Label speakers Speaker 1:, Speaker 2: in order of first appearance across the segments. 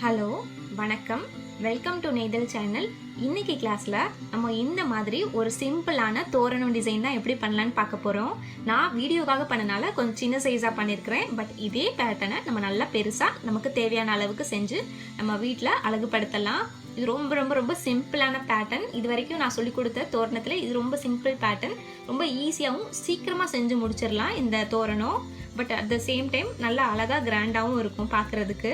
Speaker 1: Hello வணக்கம், welcome to நெய்தல் channel. இன்னைக்கு கிளாஸில் நம்ம இந்த மாதிரி ஒரு சிம்பிளான தோரணம் டிசைன் தான் எப்படி பண்ணலான்னு பார்க்க போகிறோம். நான் வீடியோக்காக பண்ணனால கொஞ்சம் சின்ன சைஸாக பண்ணியிருக்கிறேன். பட் இதே பேட்டர்னை நம்ம நல்லா பெருசாக நமக்கு தேவையான அளவுக்கு செஞ்சு நம்ம வீட்டில் அழகுபடுத்தலாம். இது ரொம்ப ரொம்ப ரொம்ப சிம்பிளான பேட்டர்ன். இது வரைக்கும் நான் சொல்லிக் கொடுத்த தோரணத்தில் இது ரொம்ப சிம்பிள் பேட்டர்ன். ரொம்ப ஈஸியாகவும் சீக்கிரமாக செஞ்சு முடிச்சிடலாம் இந்த தோரணம். But at the same time நல்லா அழகாக கிராண்டாகவும் இருக்கும் பார்க்குறதுக்கு.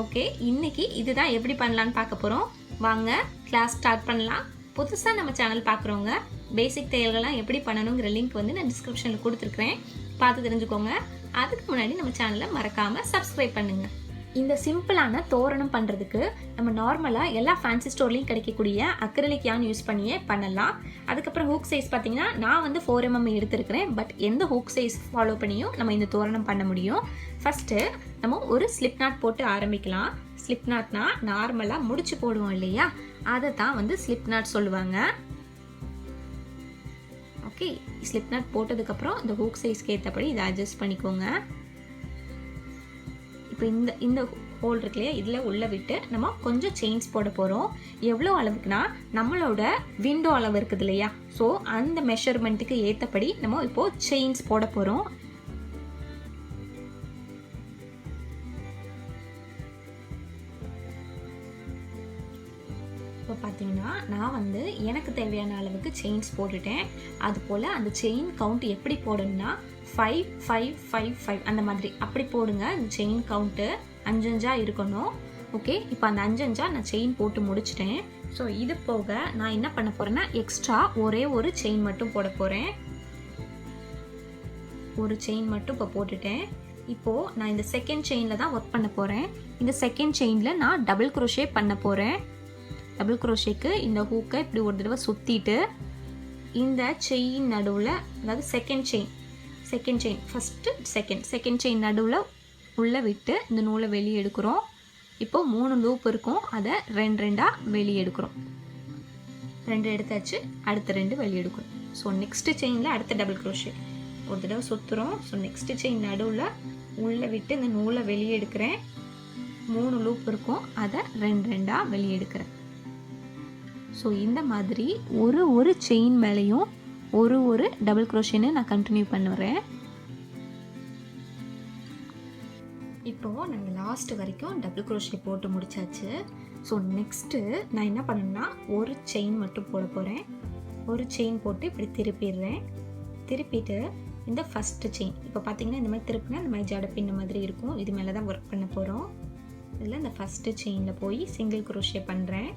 Speaker 1: ஓகே, இன்னைக்கு இதுதான் எப்படி பண்ணலான்னு பார்க்க போகிறோம். வாங்க கிளாஸ் ஸ்டார்ட் பண்ணலாம். புதுசாக நம்ம சேனல் பார்க்குறவங்க பேசிக் தையல்கள்லாம் எப்படி பண்ணணுங்கிற லிங்க் வந்து நான் டிஸ்கிரிப்ஷனில் கொடுத்துருக்குறேன், பார்த்து தெரிஞ்சுக்கோங்க. அதுக்கு முன்னாடி நம்ம சேனலை மறக்காமல் சப்ஸ்கிரைப் பண்ணுங்கள். இந்த சிம்பிளான தோரணம் பண்ணுறதுக்கு நம்ம நார்மலாக எல்லா ஃபேன்சி ஸ்டோர்லேயும் கிடைக்கக்கூடிய அக்ரிலிக் யான் யூஸ் பண்ணியே பண்ணலாம். அதுக்கப்புறம் ஹூக் சைஸ் பார்த்தீங்கன்னா நான் வந்து 4mm எடுத்துருக்கிறேன். பட் எந்த ஹூக் சைஸ் ஃபாலோ பண்ணியும் நம்ம இந்த தோரணம் பண்ண முடியும். ஃபஸ்ட்டு நம்ம ஒரு ஸ்லிப் நாட் போட்டு ஆரம்பிக்கலாம். ஸ்லிப் நாட்னா நார்மலாக முடிச்சு போடுவோம் இல்லையா, அதை தான் வந்து ஸ்லிப் நாட் சொல்லுவாங்க. ஓகே, ஸ்லிப் நாட் போட்டதுக்கப்புறம் இந்த ஹூக் சைஸ்க்கு ஏற்றபடி இதை அட்ஜஸ்ட் பண்ணிக்கோங்க. இப்போ இந்த ஹோல் இருக்கு இல்லையா, இதில் உள்ளே விட்டு நம்ம கொஞ்சம் செயின்ஸ் போட போகிறோம். எவ்வளோ அளவுக்குனா நம்மளோட விண்டோ அளவு இருக்குது இல்லையா, ஸோ அந்த மெஷர்மெண்ட்டுக்கு ஏற்றபடி நம்ம இப்போது செயின்ஸ் போட போகிறோம். இப்போ பார்த்தீங்கன்னா நான் வந்து எனக்கு தேவையான அளவுக்கு செயின்ஸ் போட்டுட்டேன். அது போல் அந்த செயின் கவுண்ட் எப்படி போடணும்னா 5 5 5 5 அந்த மாதிரி அப்படி போடுங்க. இந்த செயின் கவுண்ட்டு 5 5 இருக்கணும். ஓகே, இப்போ அந்த 5 5 நான் செயின் போட்டு முடிச்சிட்டேன். ஸோ இது போக நான் என்ன பண்ண போகிறேன்னா எக்ஸ்ட்ரா ஒரே ஒரு செயின் மட்டும் போட போகிறேன். ஒரு செயின் மட்டும் இப்போ போட்டுட்டேன். இப்போது நான் இந்த செகண்ட் செயினில் தான் ஒர்க் பண்ண போகிறேன். இந்த செகண்ட் செயினில் நான் டபுள் குரோஷே பண்ண போகிறேன். டபுள் குரோஷேக்கு இந்த ஹூக்கை இப்படி ஒரு தடவை சுற்றிட்டு இந்த செயின் நடுவில், அதாவது second chain first second chain நடுவில் உள்ளே விட்டு இந்த நூலை வெளியே எடுக்கிறோம். இப்போது 3 லூப் இருக்கும், அதை 2 2ஆக வெளியே எடுக்கிறோம். 2 எடுத்தாச்சு, அடுத்த 2 வெளியே எடுக்கிறோம். ஸோ நெக்ஸ்ட்டு செயினில் அடுத்த டபுள் குரோஷே ஒரு தடவை சுற்றுறோம். ஸோ நெக்ஸ்ட்டு செயின் நடுவில் உள்ளே விட்டு இந்த நூலை வெளியே எடுக்கிறேன். 3 லூப் இருக்கும், அதை 2 2ஆக வெளியே எடுக்கிறேன். ஸோ இந்த மாதிரி ஒரு செயின் மேலேயும் ஒரு டபுள் குரோஷேன்னு நான் கண்டினியூ பண்ணுறேன். இப்போது நாங்கள் லாஸ்ட் வரைக்கும் டபுள் குரோஷே போட்டு முடிச்சாச்சு. ஸோ நெக்ஸ்ட்டு நான் என்ன பண்ணணும்னா ஒரு செயின் மட்டும் போட போகிறேன். ஒரு செயின் போட்டு இப்படி திருப்பிடுறேன். திருப்பிட்டு இந்த ஃபஸ்ட்டு செயின் இப்போ பார்த்தீங்கன்னா இந்த மாதிரி திருப்பினா இந்த மாதிரி ஜட பின்ன மாதிரி இருக்கும். இது மேலே தான் ஒர்க் பண்ண போகிறோம். இதில் இந்த ஃபஸ்ட்டு செயினில் போய் சிங்கிள் குரோஷே பண்ணுறேன்.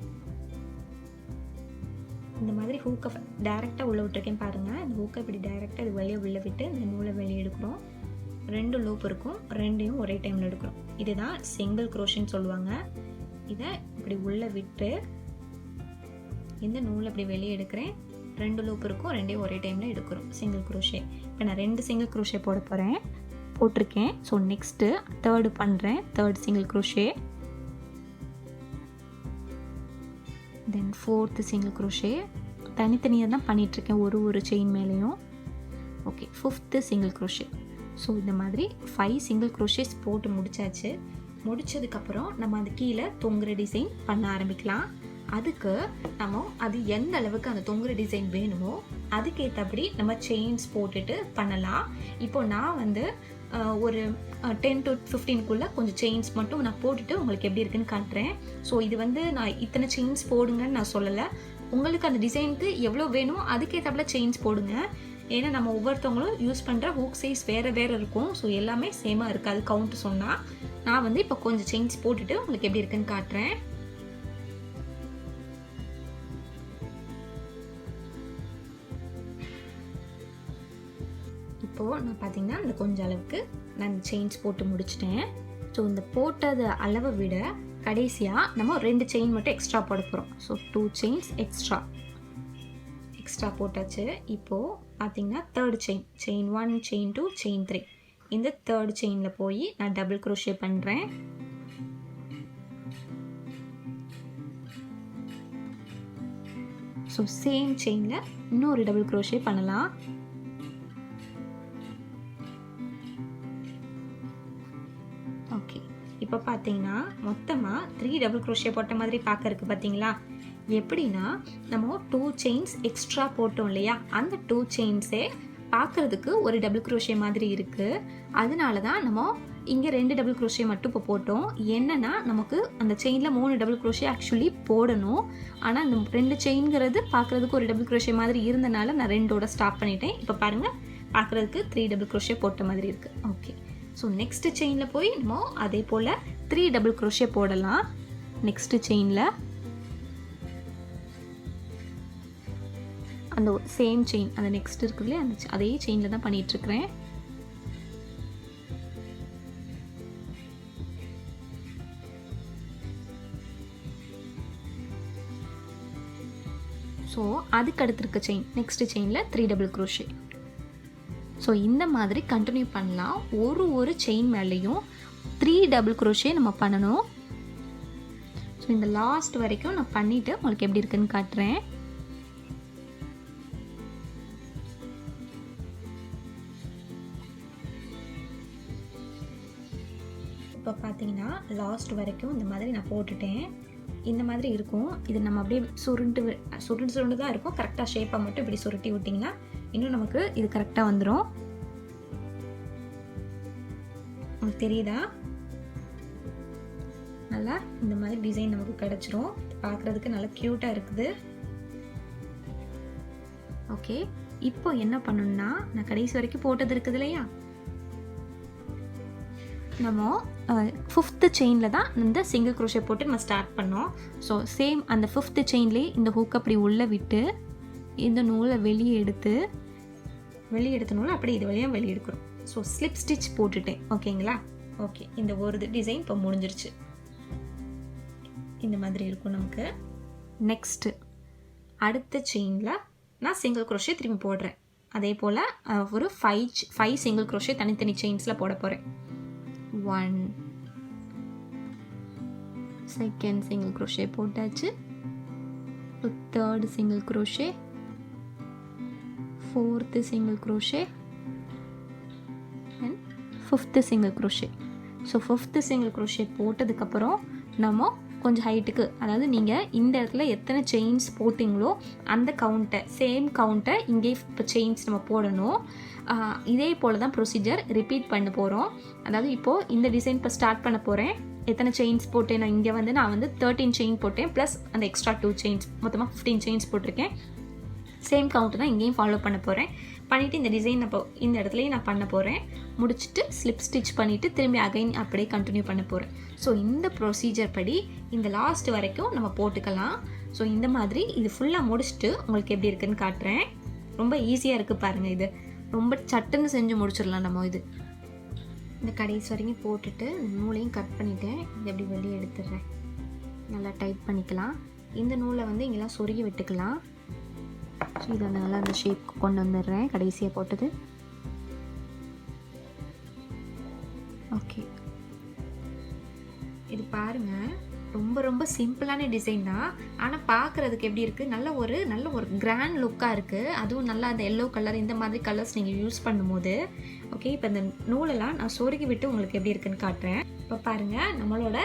Speaker 1: இந்த மாதிரி ஹூக்கை டைரெக்டாக உள்ளே விட்டுருக்கேன் பாருங்கள். இந்த ஹூக்கை இப்படி டைரெக்டாக இது வெளியே உள்ளே விட்டு இந்த நூலை வெளியே எடுக்கிறோம். 2 லூப் இருக்கும், 2ஐயும் ஒரே டைமில் எடுக்கிறோம். இதுதான் சிங்கிள் குரோஷேன்னு சொல்லுவாங்க. இதை இப்படி உள்ளே விட்டு இந்த நூலை இப்படி வெளியே எடுக்கிறேன். 2 லூப் இருக்கும், 2ஐயும் ஒரே டைமில் எடுக்கிறோம், சிங்கிள் குரோஷே. இப்போ நான் 2 சிங்கிள் குரோஷே போட போகிறேன், போட்டிருக்கேன். ஸோ நெக்ஸ்ட்டு தேர்டு பண்ணுறேன், தேர்ட் சிங்கிள் குரோஷே. தென் 4th சிங்கிள் குரோஷே. தனித்தனியாக தான் பண்ணிகிட்ருக்கேன் ஒரு செயின் மேலேயும். Okay, 5th single crochet. So இந்த மாதிரி 5 சிங்கிள் குரோஷேஸ் போட்டு முடிச்சாச்சு. முடித்ததுக்கப்புறம் நம்ம அந்த கீழே தொங்குற டிசைன் பண்ண ஆரம்பிக்கலாம். அதுக்கு நம்ம அது எந்த அளவுக்கு அந்த தொங்குற டிசைன் வேணுமோ அதுக்கேற்றபடி நம்ம செயின்ஸ் போட்டுட்டு பண்ணலாம். இப்போ நான் வந்து ஒரு 10 to 15க்குள்ளே கொஞ்சம் செயின்ஸ் மட்டும் நான் போட்டுட்டு உங்களுக்கு எப்படி இருக்குன்னு காட்டுறேன். ஸோ இது வந்து நான் இத்தனை செயின்ஸ் போடுங்கன்னு நான் சொல்லலை. உங்களுக்கு அந்த டிசைனுக்கு எவ்வளோ வேணுமோ அதுக்கேற்றப்பல செயின்ஸ் போடுங்க. ஏன்னா நம்ம ஒவ்வொருத்தவங்களும் யூஸ் பண்ணுற ஹூக் சைஸ் வேறு இருக்கும். ஸோ எல்லாமே சேமாக இருக்காது கவுண்ட் சொன்னால். நான் வந்து இப்போ கொஞ்சம் செயின்ஸ் போட்டுட்டு உங்களுக்கு எப்படி இருக்குன்னு காட்டுறேன். இப்போது நான் பார்த்தீங்கன்னா இந்த கொஞ்சம் அளவுக்கு நான் இந்த செயின்ஸ் போட்டு முடிச்சிட்டேன். ஸோ இந்த போட்டது அளவை விட கடைசியாக நம்ம 2 செயின் மட்டும் எக்ஸ்ட்ரா போட போகிறோம். ஸோ 2 செயின்ஸ் எக்ஸ்ட்ரா போட்டாச்சு. இப்போது பார்த்தீங்கன்னா தேர்ட் செயின் 1 செயின் 2 செயின் 3 இந்த தேர்ட் செயினில் போய் நான் டபுள் குரோஷே பண்ணுறேன். ஸோ சேம் செயினில் இன்னொரு டபுள் குரோஷே பண்ணலாம். இப்போ இப்போ பார்த்தீங்கன்னா மொத்தமாக 3 டபுள் க்ரோஷே போட்ட மாதிரி பார்க்க இருக்குது பார்த்தீங்களா. எப்படின்னா நம்ம 2 செயின்ஸ் எக்ஸ்ட்ரா போட்டோம் இல்லையா, அந்த 2 செயின்ஸே பார்க்குறதுக்கு ஒரு டபுள் க்ரோஷே மாதிரி இருக்குது. அதனால தான் நம்ம இங்கே 2 டபுள் க்ரோஷே மட்டும் இப்போ போட்டோம். என்னென்னா நமக்கு அந்த செயினில் 3 டபுள் க்ரோஷே ஆக்சுவலி போடணும். ஆனால் அந்த 2 செயின்கிறது பார்க்குறதுக்கு ஒரு டபுள் க்ரோஷே மாதிரி இருந்தனால நான் 2ஓட ஸ்டாப் பண்ணிட்டேன். இப்போ பாருங்கள், பார்க்குறதுக்கு 3 டபுள் க்ரோஷே போட்ட மாதிரி இருக்குது. ஓகே, ஸோ நெக்ஸ்ட் செயினில் போய் நம்ம அதே போல் 3 டபுள் க்ரோஷே போடலாம். நெக்ஸ்ட் செயினில் அந்த சேம் செயின், அந்த நெக்ஸ்ட் இருக்குதுல்லையே அந்த அதே செயினில் தான் பண்ணிகிட்ருக்கிறேன். ஸோ அதுக்கு அடுத்திருக்க செயின், நெக்ஸ்ட் செயினில் 3 டபுள் க்ரோஷே. ஸோ இந்த மாதிரி கண்டினியூ பண்ணலாம். ஒரு செயின் மேலேயும் 3 டபுள் க்ரோஷே நம்ம பண்ணணும். ஸோ இந்த லாஸ்ட் வரைக்கும் நான் பண்ணிவிட்டு உங்களுக்கு எப்படி இருக்குன்னு காட்டுறேன். இப்போ பார்த்தீங்கன்னா லாஸ்ட் வரைக்கும் இந்த மாதிரி நான் போட்டுட்டேன். இந்த மாதிரி இருக்கும். இது நம்ம அப்படியே சுருண்டு தான் இருக்கும். கரெக்டாக ஷேப்பாக மட்டும் இப்படி சுருட்டி விட்டிங்கன்னா இன்னும் நமக்கு இது கரெக்டாக வந்துடும். உங்களுக்கு தெரியுதா? நல்லா இந்த மாதிரி டிசைன் நமக்கு கிடச்சிரும். பார்க்குறதுக்கு நல்லா க்யூட்டாக இருக்குது. ஓகே, இப்போ என்ன பண்ணணும்னா நான் கடைசி வரைக்கும் போட்டது இருக்குது இல்லையா, நம்ம 5th செயினில் தான் இந்த சிங்கிள் க்ரோஷே போட்டு நம்ம ஸ்டார்ட் பண்ணோம். ஸோ சேம் அந்த 5th செயின்லேயே இந்த ஹூக் அப்படி உள்ளே விட்டு இந்த நூலை வெளியே எடுத்த நூலை அப்படி இது வழியாக வெளியே எடுக்கிறோம். ஸோ ஸ்லிப் ஸ்டிச் போட்டுட்டேன். ஓகேங்களா? ஓகே, இந்த ஒரு டிசைன் இப்போ முடிஞ்சிருச்சு. இந்த மாதிரி இருக்கும் நமக்கு. நெக்ஸ்ட்டு அடுத்த செயினில் நான் சிங்கிள் க்ரோஷே திரும்பி போடுறேன். அதே போல் ஒரு 5 சிங்கிள் க்ரோஷே தனித்தனி செயின்ஸில் போட போகிறேன். 1 செகண்ட் சிங்கிள் க்ரோஷே போட்டாச்சு. 3rd single crochet, 4th single crochet and 5th single crochet. So 5th single crochet போட்டதுக்கப்புறம் நம்ம கொஞ்சம் ஹைட்டுக்கு, அதாவது நீங்கள் இந்த இடத்துல எத்தனை செயின்ஸ் போட்டிங்களோ அந்த சேம் கவுண்ட்டை இங்கே இப்போ செயின்ஸ் நம்ம போடணும். இதே போல் தான் ப்ரொசீஜர் ரிப்பீட் பண்ண போகிறோம். அதாவது இப்போது இந்த டிசைன் இப்போ ஸ்டார்ட் பண்ண போகிறேன். எத்தனை செயின்ஸ் போட்டேன் நான் இங்கே நான் வந்து 13 செயின் போட்டேன், ப்ளஸ் அந்த எக்ஸ்ட்ரா 2 செயின்ஸ், மொத்தமாக 15 செயின்ஸ் போட்டிருக்கேன். சேம் கவுண்ட்டு தான் இங்கேயும் ஃபாலோ பண்ண போகிறேன். பண்ணிவிட்டு இந்த டிசைன் அப்போ இந்த இடத்துலையும் நான் பண்ண போகிறேன். முடிச்சுட்டு ஸ்லிப் ஸ்டிச் பண்ணிவிட்டு திரும்பி அகைன் அப்படியே கண்டினியூ பண்ண போகிறேன். ஸோ இந்த ப்ரொசீஜர் படி இந்த லாஸ்ட் வரைக்கும் நம்ம போட்டுக்கலாம். ஸோ இந்த மாதிரி இது ஃபுல்லாக முடிச்சுட்டு உங்களுக்கு எப்படி இருக்குதுன்னு காட்டுறேன். ரொம்ப ஈஸியாக இருக்குது பாருங்கள். இது ரொம்ப சட்டுன்னு செஞ்சு முடிச்சிடலாம் நம்ம. இது இந்த கடைசி வரைக்கும் போட்டுட்டு நூலையும் கட் பண்ணிவிட்டேன். இது எப்படி வெளியே எடுத்துடுறேன். நல்லா டைட் பண்ணிக்கலாம். இந்த நூலை வந்து இங்கெல்லாம் சொருகி விட்டுக்கலாம். ஸோ இதை நல்லா அந்த ஷேப்க்கு கொண்டு வந்துடுறேன் கடைசியாக போட்டது. ஓகே, இது பாருங்கள், ரொம்ப சிம்பிளான டிசைன் தான். ஆனால் பார்க்குறதுக்கு எப்படி இருக்குது, நல்ல ஒரு கிராண்ட் லுக்காக இருக்குது. அதுவும் நல்லா அந்த எல்லோ கலர், இந்த மாதிரி கலர்ஸ் நீங்கள் யூஸ் பண்ணும்போது. ஓகே, இப்போ இந்த நூலெல்லாம் நான் சொருகி விட்டு உங்களுக்கு எப்படி இருக்குன்னு காட்டுறேன். இப்போ பாருங்கள், நம்மளோட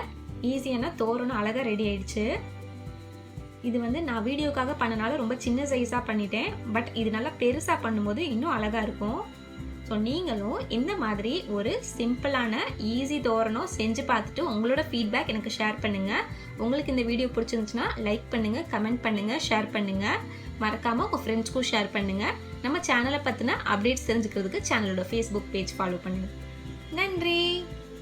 Speaker 1: ஈஸியான தோரணம் அழகாக ரெடி ஆயிடுச்சு. இது வந்து நான் வீடியோக்காக பண்ணனால ரொம்ப சின்ன சைஸாக பண்ணிட்டேன். பட் இது நல்லா பெருசாக பண்ணும்போது இன்னும் அழகாக இருக்கும். ஸோ நீங்களும் இந்த மாதிரி ஒரு சிம்பிளான ஈஸி தோரணம் செஞ்சு பார்த்துட்டு உங்களோட ஃபீட்பேக் எனக்கு ஷேர் பண்ணுங்கள். உங்களுக்கு இந்த வீடியோ பிடிச்சிருந்துச்சுன்னா லைக் பண்ணுங்கள், கமெண்ட் பண்ணுங்கள், ஷேர் பண்ணுங்கள். மறக்காமல் உங்கள் ஃப்ரெண்ட்ஸ்க்கும் ஷேர் பண்ணுங்கள். நம்ம சேனலை பற்றின அப்டேட்ஸ் தெரிஞ்சுக்கிறதுக்கு சேனலோட ஃபேஸ்புக் பேஜ் ஃபாலோ பண்ணுங்கள். நன்றி.